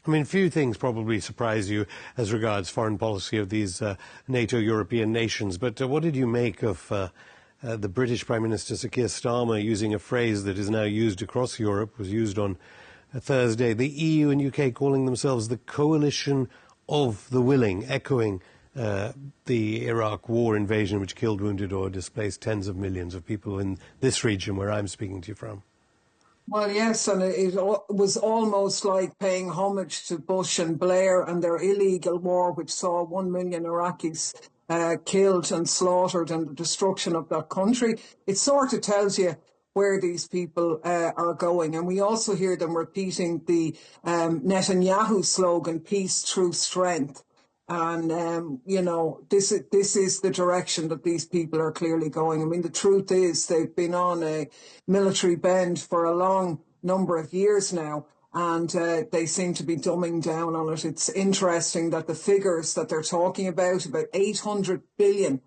I mean, few things probably surprise you as regards foreign policy of these NATO European nations, but what did you make of the British Prime Minister Sir Keir Starmer using a phrase that is now used across Europe, was used on Thursday, the EU and UK calling themselves the coalition of the willing, echoing the Iraq war invasion which killed, wounded or displaced tens of millions of people in this region where I'm speaking to you from? Well, yes, and it was almost like paying homage to Bush and Blair and their illegal war, which saw 1 million Iraqis killed and slaughtered, and the destruction of that country. It sort of tells you where these people are going. And we also hear them repeating the Netanyahu slogan, peace through strength. And, this is the direction that these people are clearly going. I mean, the truth is they've been on a military bend for a long number of years now, and they seem to be dumbing down on it. It's interesting that the figures that they're talking about 800 billion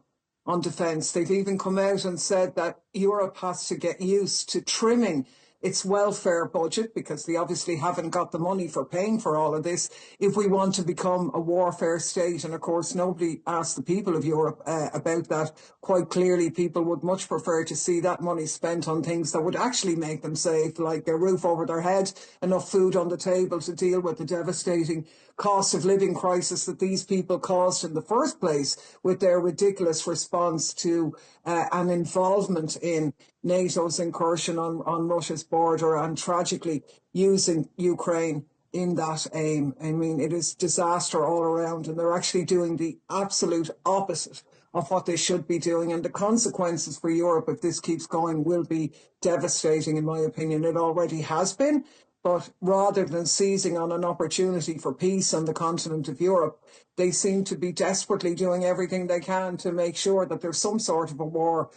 on defence, they've even come out and said that Europe has to get used to trimming its welfare budget, because they obviously haven't got the money for paying for all of this, if we want to become a warfare state. And of course, nobody asked the people of Europe about that. Quite clearly, people would much prefer to see that money spent on things that would actually make them safe, like a roof over their head, enough food on the table to deal with the devastating cost of living crisis that these people caused in the first place with their ridiculous response to an involvement in NATO's incursion on Russia's border, and tragically using Ukraine in that aim. I mean, it is disaster all around, and they're actually doing the absolute opposite of what they should be doing. And the consequences for Europe, if this keeps going, will be devastating, in my opinion. It already has been. But rather than seizing on an opportunity for peace on the continent of Europe, they seem to be desperately doing everything they can to make sure that there's some sort of a war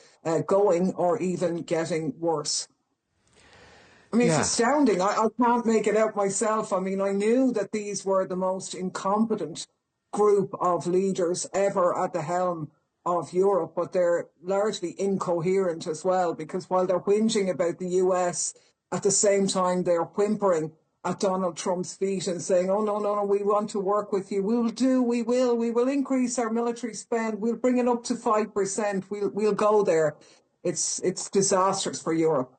going, or even getting worse. I mean, It's astounding. I can't make it out myself. I mean, I knew that these were the most incompetent group of leaders ever at the helm of Europe, but they're largely incoherent as well, because while they're whinging about the US, at the same time they're whimpering at Donald Trump's feet and saying, oh, no, we want to work with you. We will increase our military spend. We'll bring it up to 5%. We'll go there. It's disastrous for Europe.